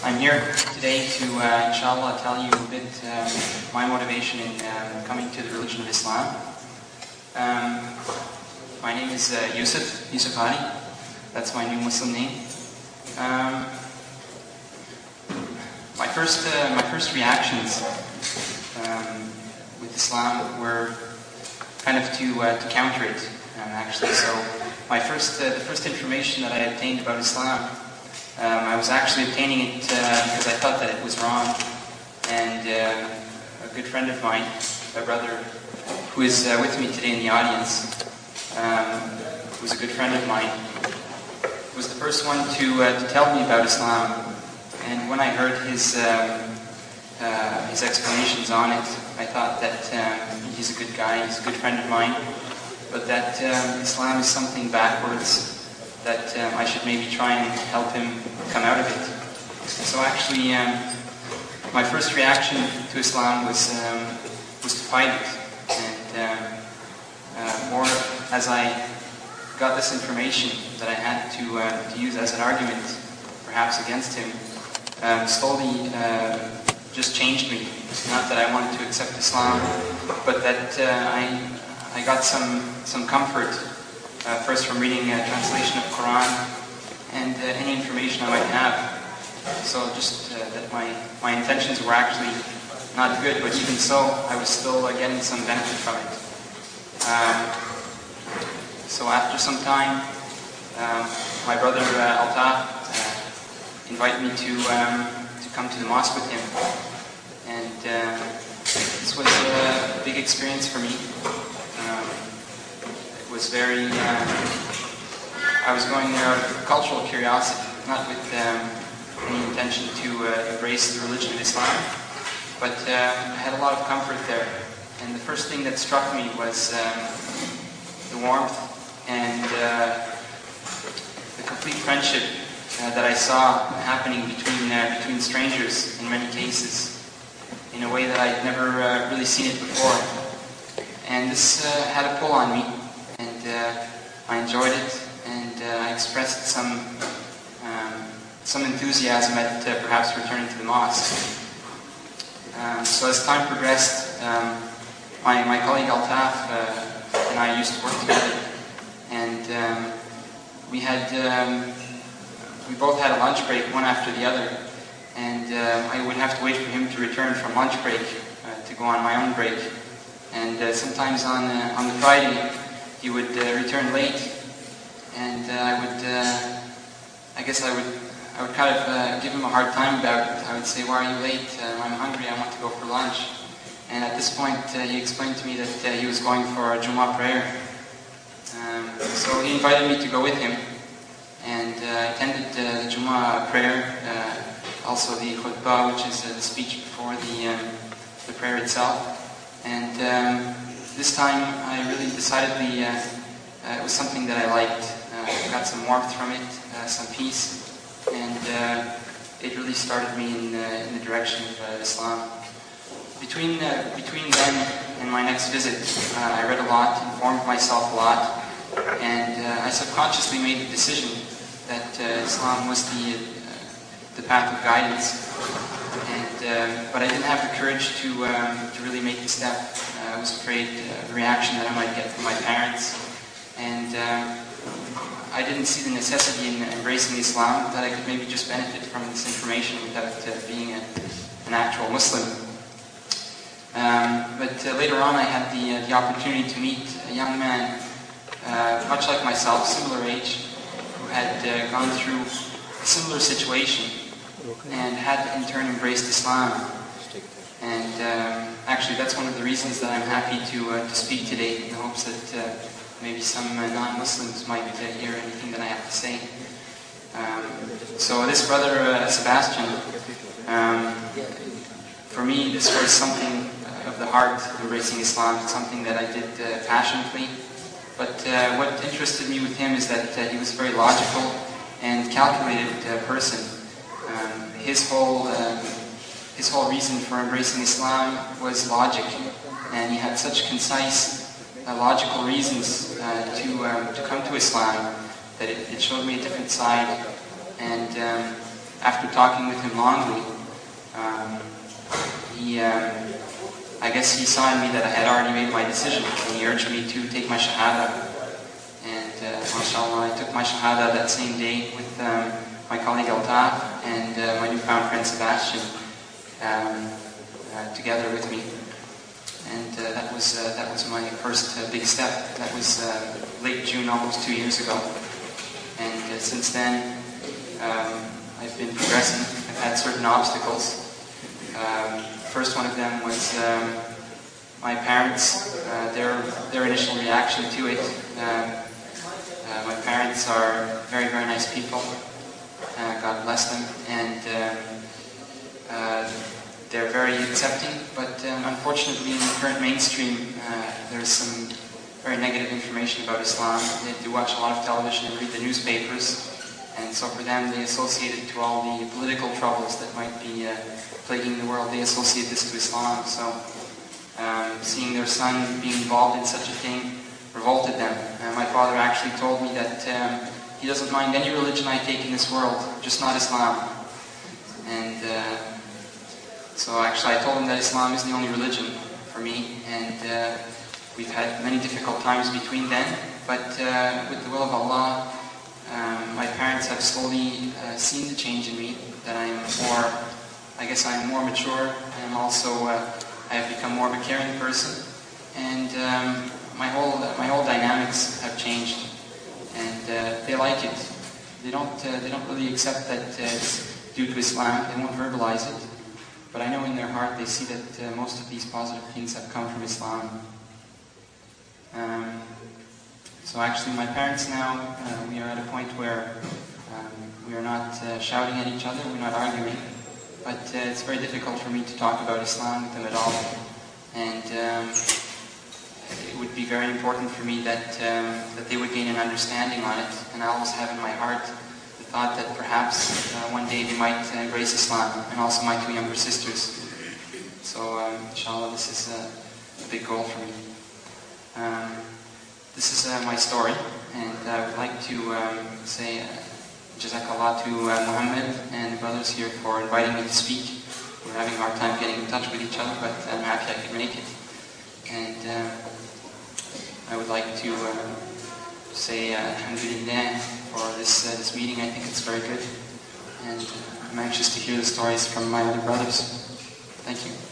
I'm here today to, inshallah, tell you a bit my motivation in coming to the religion of Islam. My name is Yusuf Ali. That's my new Muslim name. My first reactions with Islam were kind of to counter it, actually. So the first information that I obtained about Islam, I was actually obtaining it because I thought that it was wrong. And a good friend of mine, a brother who is with me today in the audience, who's a good friend of mine, was the first one to tell me about Islam. And when I heard his explanations on it, I thought that he's a good guy, he's a good friend of mine, but that Islam is something backwards, that I should maybe try and help him come out of it. So actually, my first reaction to Islam was to fight it, and more as I got this information that I had to use as an argument, perhaps against him, slowly just changed me. Not that I wanted to accept Islam, but that I got some comfort, first from reading a translation of Quran and any information I might have. So just that my intentions were actually not good, but even so, I was still getting some benefit from it. So after some time, my brother Altaf invited me to come to the mosque with him, and this was a big experience for me. It was very, I was going there out of cultural curiosity, not with any intention to embrace the religion of Islam, but I had a lot of comfort there. And the first thing that struck me was the warmth and the complete friendship that I saw happening between strangers in many cases, in a way that I'd never really seen it before. And this had a pull on me, and I enjoyed it, and I expressed some enthusiasm at perhaps returning to the mosque. So as time progressed, my colleague Altaf and I used to work together, and we both had a lunch break, one after the other, and I would have to wait for him to return from lunch break to go on my own break. And sometimes on the Friday, he would return late, and I would kind of give him a hard time about it. I would say, "Why are you late? I'm hungry, I want to go for lunch." And at this point, he explained to me that he was going for a Jummah prayer. So he invited me to go with him, and I attended the Jummah prayer, also the khutbah, which is the speech before the prayer itself. And this time I really decidedly, it was something that I liked. I got some warmth from it, some peace, and it really started me in the direction of Islam. Between then and my next visit, I read a lot, informed myself a lot, and I subconsciously made the decision that Islam was the path of guidance. But I didn't have the courage to really make the step. I was afraid of the reaction that I might get from my parents, and I didn't see the necessity in embracing Islam, that I could maybe just benefit from this information without being an actual Muslim. But later on I had the opportunity to meet a young man, much like myself, similar age, who had gone through a similar situation and had in turn embraced Islam. And actually that's one of the reasons that I'm happy to speak today, in the hopes that maybe some non-Muslims might hear anything that I have to say. So this brother Sebastian, for me this was something of the heart, embracing Islam. It's something that I did passionately. But what interested me with him is that he was a very logical and calculated person. His whole reason for embracing Islam was logic, and he had such concise, logical reasons to come to Islam that it showed me a different side. And after talking with him longly, I guess he saw in me that I had already made my decision, and he urged me to take my shahada. And mashallah, I took my shahada that same day with my colleague Altaf and my newfound friend Sebastian together with me. And that was my first big step. That was late June, almost 2 years ago. And since then, I've been progressing. I've had certain obstacles. First one of them was my parents, their initial reaction to it. My parents are very, very nice people. God bless them. And they're very accepting, but unfortunately in the current mainstream there's some very negative information about Islam. They do watch a lot of television and read the newspapers, and so for them they associate it to all the political troubles that might be plaguing the world. They associate this to Islam. So seeing their son being involved in such a thing revolted them. My father actually told me that he doesn't mind any religion I take in this world, just not Islam. And so actually I told him that Islam is the only religion for me, and we've had many difficult times between then, but with the will of Allah, my parents have slowly seen the change in me, that I'm more mature, and also I have become more of a caring person, and my whole dynamics have changed, and they like it. They don't really accept that it's due to Islam. They won't verbalize it. But I know in their heart they see that most of these positive things have come from Islam. So actually my parents now, we are at a point where we are not shouting at each other, we're not arguing, but it's very difficult for me to talk about Islam with them at all. And it would be very important for me that they would gain an understanding on it, and I always have in my heart the thought that perhaps one day they might embrace Islam, and also my two younger sisters. So inshallah, this is a big goal for me. This is my story, and I would like to say Jazakallah to Muhammad and the brothers here for inviting me to speak. We're having a hard time getting in touch with each other, but I'm happy I could make it. And I would like to say Alhamdulillah for this meeting. I think it's very good, and I'm anxious to hear the stories from my other brothers. Thank you.